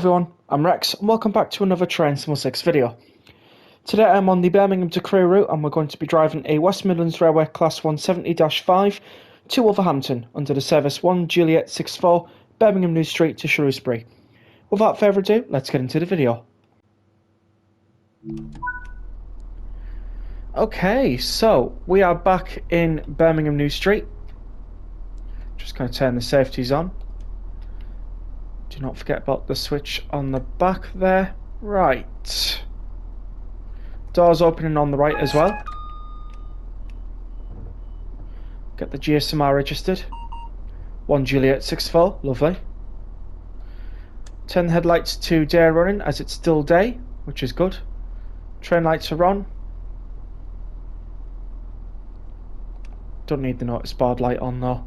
everyone, I'm Rex and welcome back to another Train Sim 6 video. Today I'm on the Birmingham to Crewe route and we're going to be driving a West Midlands Railway Class 170-5 to Wolverhampton under the service 1 Juliet 64 Birmingham New Street to Shrewsbury. Without further ado, let's get into the video. Okay, so we are back in Birmingham New Street. Just going to turn the safeties on. Do not forget about the switch on the back there. Right. Doors opening on the right as well. Get the GSMR registered. 1 Juliet 64, lovely. Turn the headlights to day running as it's still day, which is good. Train lights are on. Don't need the notice board light on though.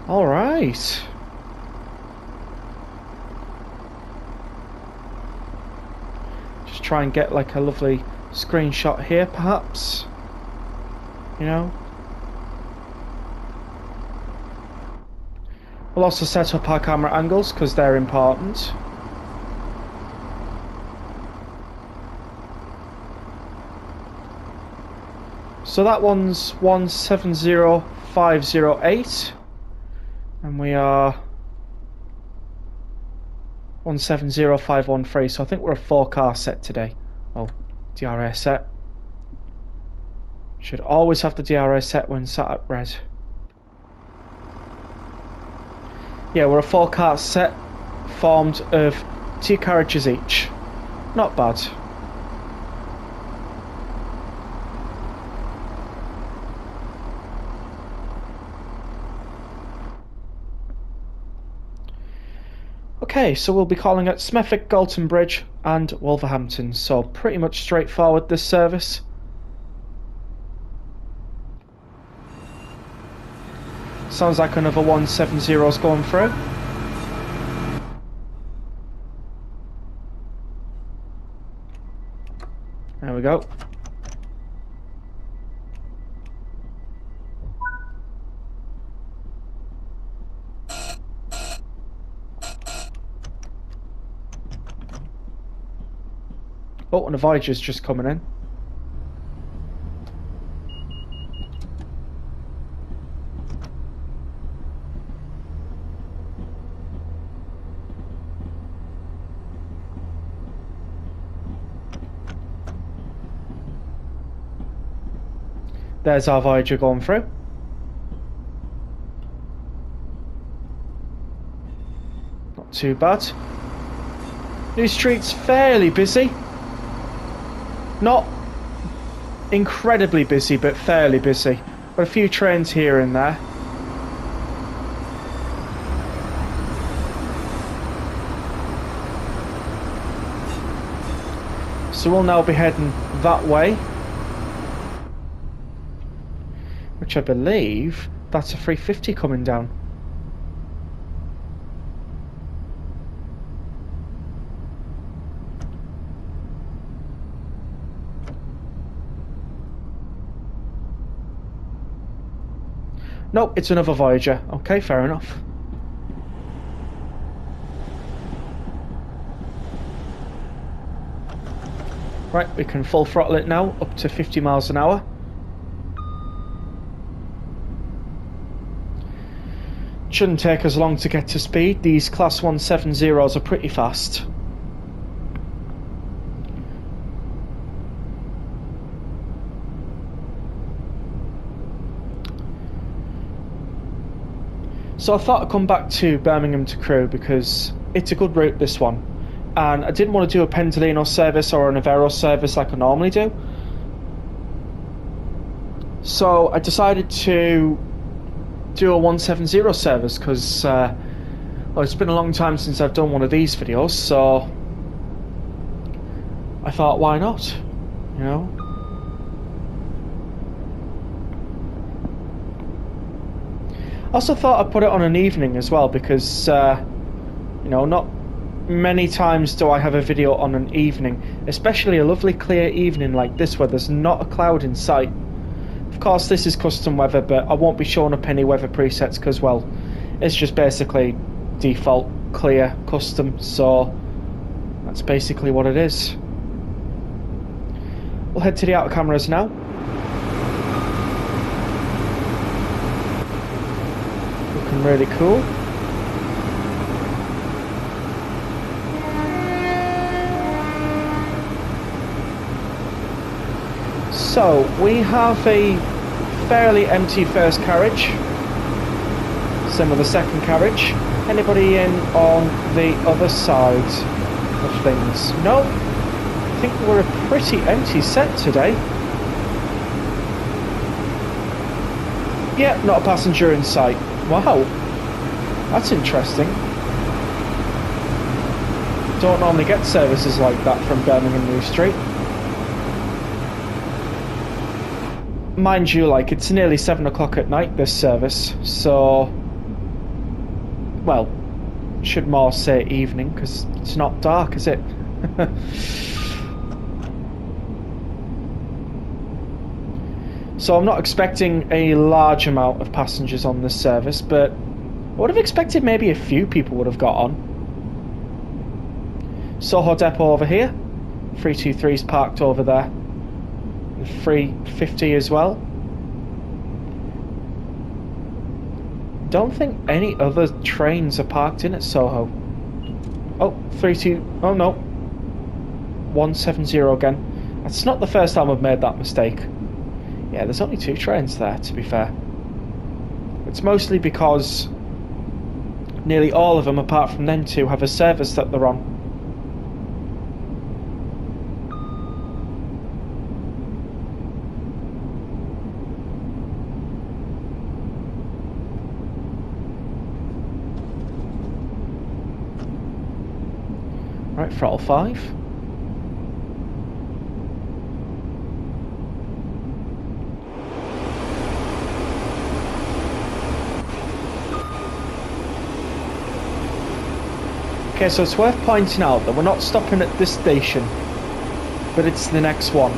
Alright. Just try and get like a lovely screenshot here perhaps. You know. We'll also set up our camera angles because they're important. So that one's 170508. And we are 170513, so I think we're a 4-car set today. Oh, DRS set. Should always have the DRS set when sat at red. Yeah, we're a 4-car set formed of 2 carriages each. Not bad. Okay, so we'll be calling at Smethwick Galton Bridge and Wolverhampton, so pretty much straightforward this service. Sounds like another 170's going through. There we go. Oh, and a Voyager's just coming in. There's our Voyager going through. Not too bad. New Street's fairly busy. Not incredibly busy, but fairly busy. Got a few trains here and there. So we'll now be heading that way. Which I believe that's a 350 coming down. Nope, it's another Voyager. Okay, fair enough. Right, we can full throttle it now, up to 50 miles an hour. Shouldn't take us long to get to speed. These Class 170's are pretty fast. So I thought I'd come back to Birmingham to Crewe because it's a good route, this one. And I didn't want to do a Pendolino service or an Avero service like I normally do. So I decided to do a 170 service because well, it's been a long time since I've done one of these videos, so I thought, why not? You know? I also thought I'd put it on an evening as well because, you know, not many times do I have a video on an evening, especially a lovely clear evening like this where there's not a cloud in sight. Of course, this is custom weather, but I won't be showing up any weather presets because, well, it's just basically default, clear, custom, so that's basically what it is. We'll head to the outer cameras now. Looking really cool. So, we have a fairly empty first carriage. Same with the second carriage. Anybody in on the other side of things? No. I think we're a pretty empty set today. Yeah, not a passenger in sight. Wow. That's interesting. Don't normally get services like that from Birmingham New Street. Mind you, like, it's nearly 7 o'clock at night, this service, so, well, should more say evening, because it's not dark, is it? So I'm not expecting a large amount of passengers on this service, but I would have expected maybe a few people would have got on. Soho Depot over here, 323's parked over there. 350 as well. Don't think any other trains are parked in at Soho. Oh, 32. Oh no, 170 again. That's not the first time I've made that mistake. Yeah, there's only 2 trains there, to be fair. It's mostly because nearly all of them, apart from them 2, have a service that they're on. Right, throttle 5. Okay, so it's worth pointing out that we're not stopping at this station, but it's the next one.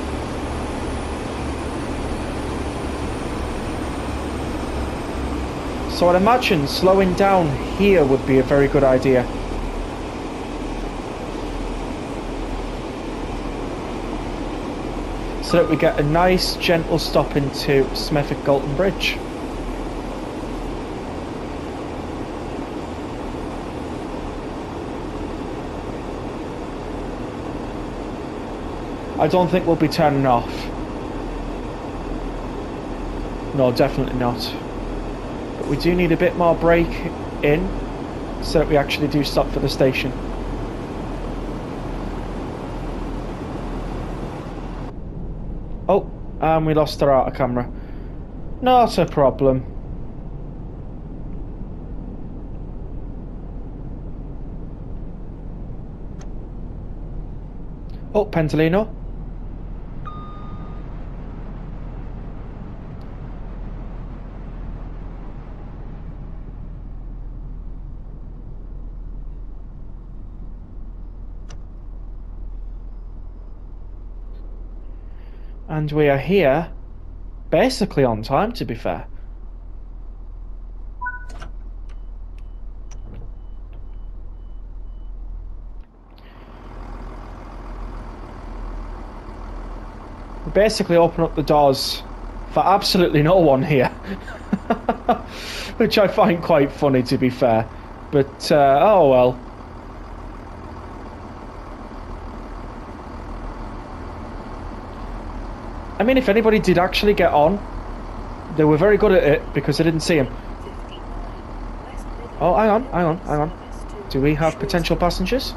So I'd imagine slowing down here would be a very good idea. So that we get a nice gentle stop into Smethwick Galton Bridge. I don't think we'll be turning off. No, definitely not. But we do need a bit more brake in so that we actually do stop for the station. Oh, and we lost our outer camera. Not a problem. Oh, Pentalino. And we are here, basically on time, to be fair. We basically open up the doors for absolutely no one here. Which I find quite funny, to be fair. But, oh well. I mean, if anybody did actually get on, they were very good at it because I didn't see him. Oh, hang on. Do we have potential passengers?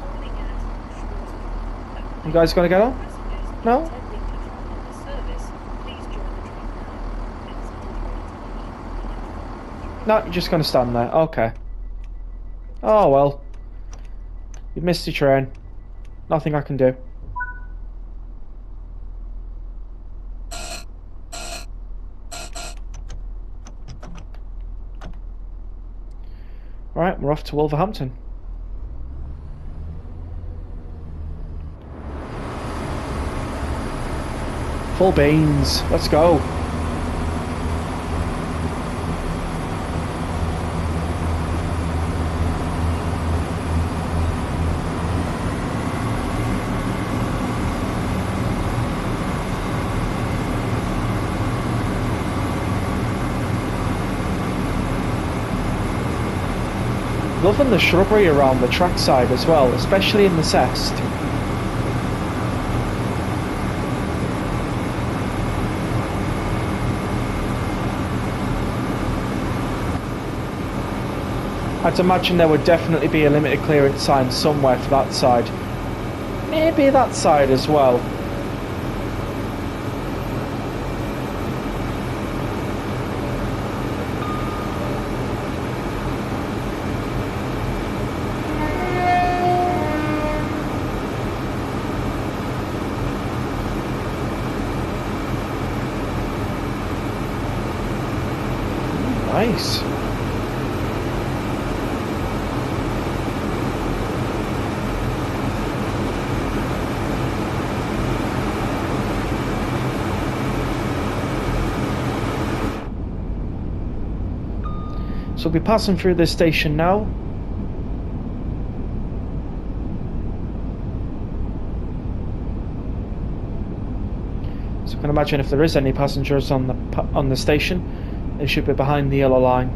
You guys gonna get on? No? No, you're just gonna stand there. Okay. Oh well. You missed your train. Nothing I can do. Alright, we're off to Wolverhampton. Full beans. Let's go. loving the shrubbery around the trackside as well, especially in the cest. I'd imagine there would definitely be a limited clearance sign somewhere for that side. Maybe that side as well. Nice. So we'll be passing through this station now. So I can imagine if there is any passengers on the station, they should be behind the yellow line.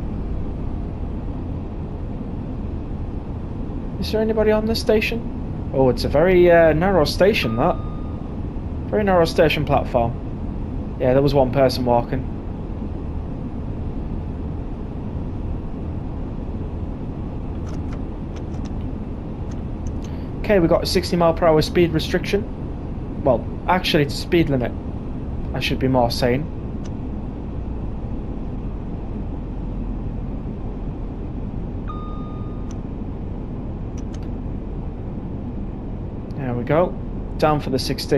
Is there anybody on this station? Oh, it's a very narrow station, that. Very narrow station platform. Yeah, there was one person walking. Okay, we got a 60 mph speed restriction. Well, actually it's a speed limit, I should be more saying. There we go, down for the 60.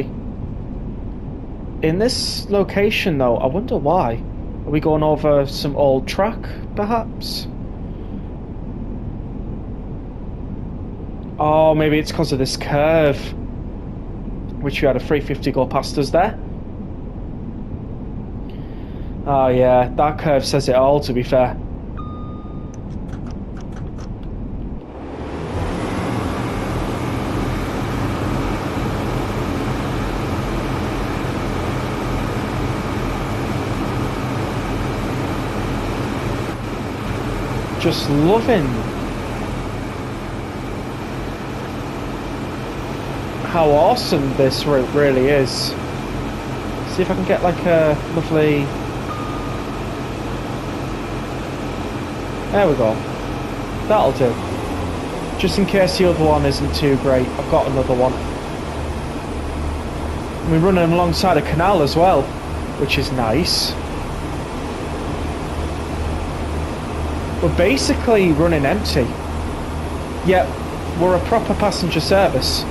In this location though, I wonder why. Are we going over some old track, perhaps? Oh, maybe it's because of this curve, which we had a 350 go past us there. Oh yeah, that curve says it all, to be fair. Just loving how awesome this route really is. See if I can get like a lovely... There we go. That'll do. Just in case the other one isn't too great, I've got another one. We're running alongside a canal as well, which is nice. We're basically running empty, yet we're a proper passenger service.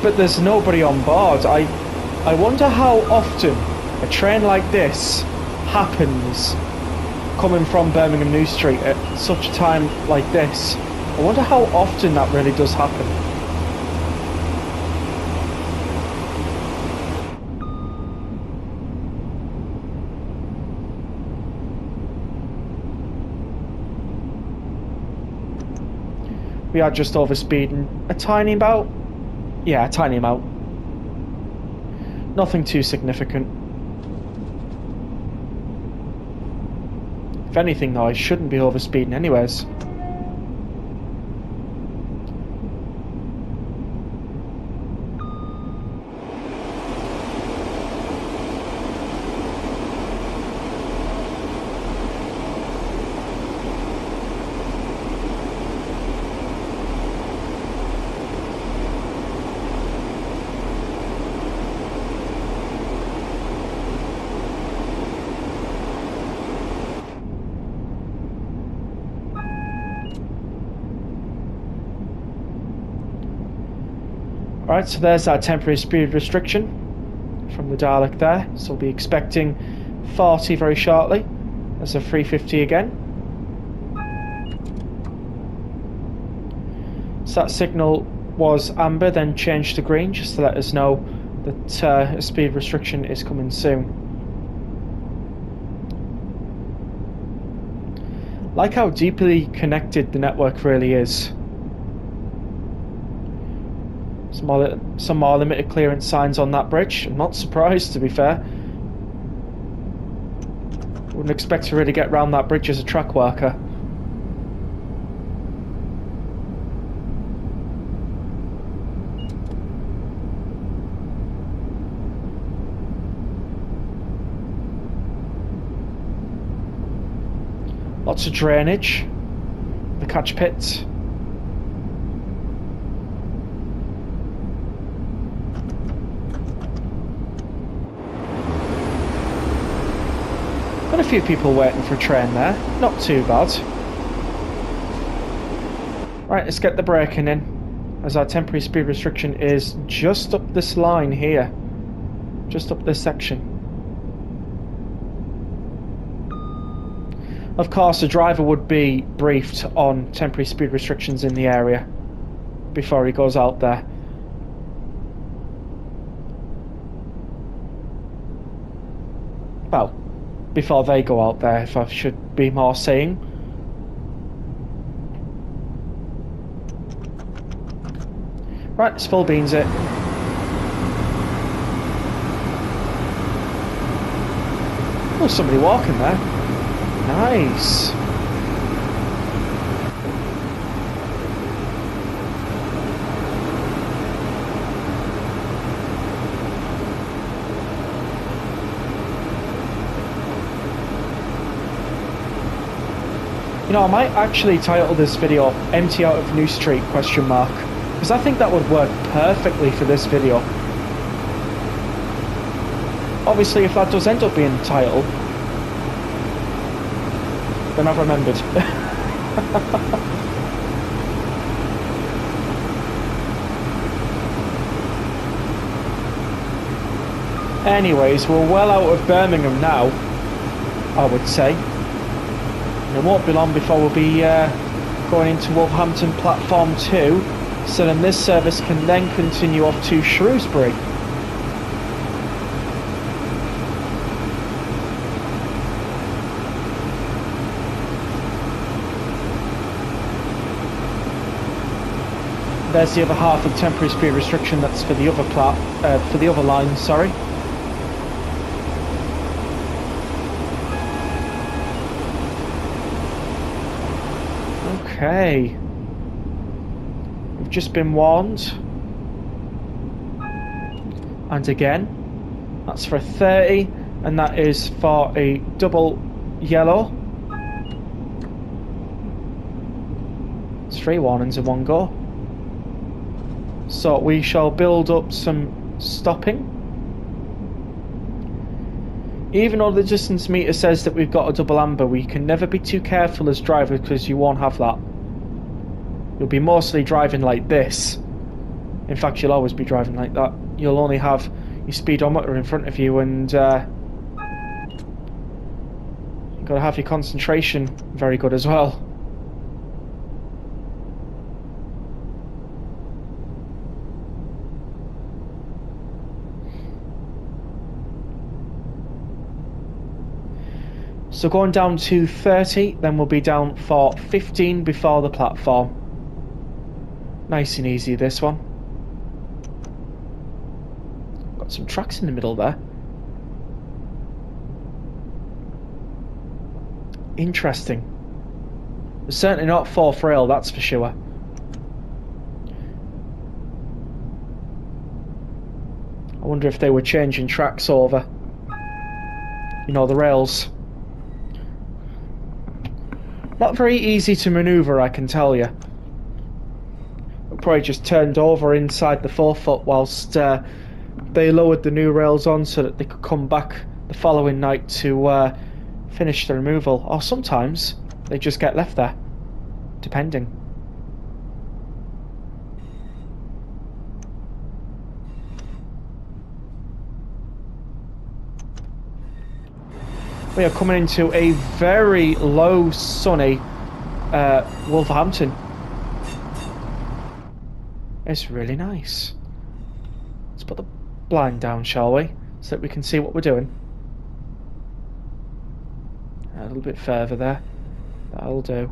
But there's nobody on board. I wonder how often a train like this happens coming from Birmingham New Street at such a time like this. I wonder how often that really does happen. We are just over speeding a tiny amount. Yeah, a tiny amount. Nothing too significant. If anything though, I shouldn't be over speeding anyways. Alright, so there's our temporary speed restriction from the Dalek there. So we'll be expecting 40 very shortly. There's a 350 again. So that signal was amber, then changed to green, just to let us know that a speed restriction is coming soon. Like how deeply connected the network really is. Some more limited clearance signs on that bridge. I'm not surprised, to be fair. Wouldn't expect to really get round that bridge as a track worker. Lots of drainage. The catch pits. Got a few people waiting for a train there. Not too bad. Right, let's get the braking in, as our temporary speed restriction is just up this line here. Just up this section. Of course, the driver would be briefed on temporary speed restrictions in the area before he goes out there. Well, before they go out there, if I should be more saying. Right, let's full beans it. Oh, somebody walking there. Nice. You know, I might actually title this video "Empty Out of New Street?" because I think that would work perfectly for this video. Obviously, if that does end up being the title, then I've remembered. Anyways, we're well out of Birmingham now, I would say. And it won't be long before we'll be going into Wolverhampton Platform 2, so then this service can then continue off to Shrewsbury. There's the other half of temporary speed restriction. That's for the other line. Sorry. Okay. We've just been warned. And again, that's for a 30, and that is for a double yellow. It's 3 warnings in one go. So we shall build up some stopping. Even though the distance meter says that we've got a double amber, we can never be too careful as drivers, because you won't have that. You'll be mostly driving like this. In fact, you'll always be driving like that. You'll only have your speedometer in front of you, and you've got to have your concentration very good as well. So going down to 30, then we'll be down for 15 before the platform. Nice and easy, this one. Got some tracks in the middle there. Interesting. It's certainly not 4th rail, that's for sure. I wonder if they were changing tracks over. You know, the rails. Not very easy to manoeuvre, I can tell you. I probably just turned over inside the forefoot whilst they lowered the new rails on so that they could come back the following night to finish the removal. Or sometimes they just get left there, depending. We are coming into a very low, sunny Wolverhampton. It's really nice. Let's put the blind down, shall we? So that we can see what we're doing. A little bit further there. That'll do.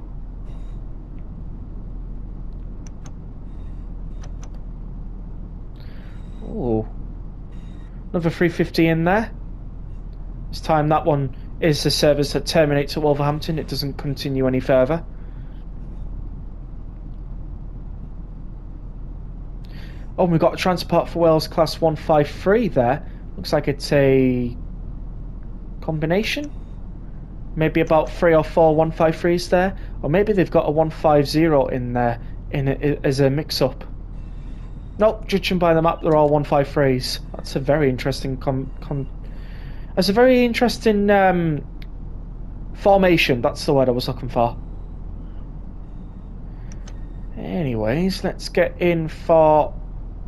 Ooh. Another 350 in there. This time that one is the service that terminates at Wolverhampton. It doesn't continue any further. Oh, we've got a Transport for Wales Class 153 there. Looks like it's a combination? maybe about 3 or 4 153s there, or maybe they've got a 150 in there as a mix-up. Nope, judging by the map, they're all 153s. That's a very interesting that's a very interesting formation. That's the word I was looking for. Anyways, let's get in for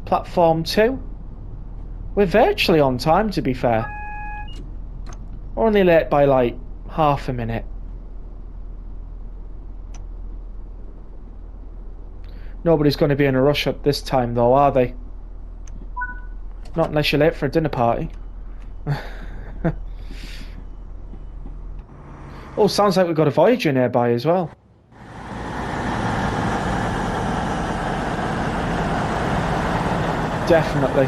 platform 2. We're virtually on time, to be fair. We're only late by like half a minute. Nobody's going to be in a rush at this time, though, are they? Not unless you're late for a dinner party. Oh, sounds like we've got a Voyager nearby as well. Definitely.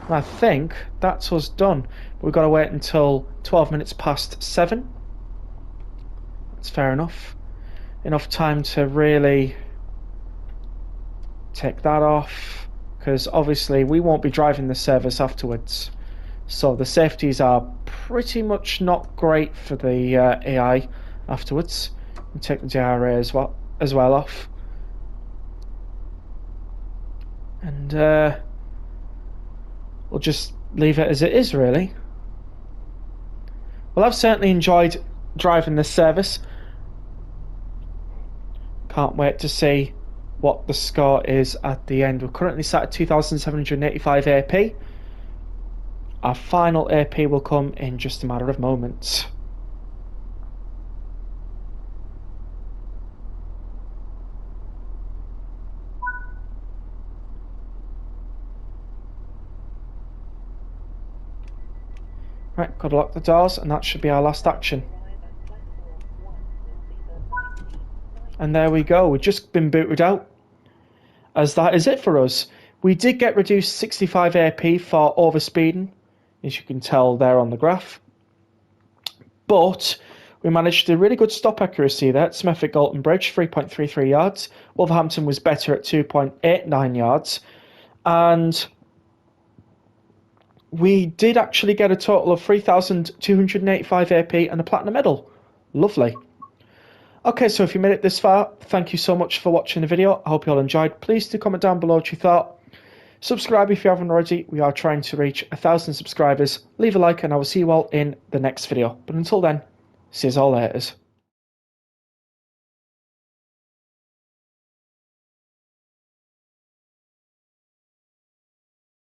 I think that's us done. We've got to wait until 12 minutes past 7. That's fair enough. Enough time to really take that off, because obviously we won't be driving the service afterwards. So the safeties are pretty much not great for the AI afterwards. And take the JRA as well off. And we'll just leave it as it is, really. Well, I've certainly enjoyed driving this service. Can't wait to see what the score is at the end. We're currently sat at 2,785 AP. Our final AP will come in just a matter of moments. Right, got to lock the doors, and that should be our last action. And there we go, we've just been booted out. As that is it for us. We did get reduced 65 AP for overspeeding, as you can tell there on the graph. But we managed a really good stop accuracy there at Smethwick Galton Bridge, 3.33 yards. Wolverhampton was better at 2.89 yards. And we did actually get a total of 3,285 AP and a platinum medal. Lovely. Okay, so if you made it this far, thank you so much for watching the video. I hope you all enjoyed. Please do comment down below what you thought. Subscribe if you haven't already. We are trying to reach 1,000 subscribers. Leave a like and I will see you all in the next video. But until then, see you all later.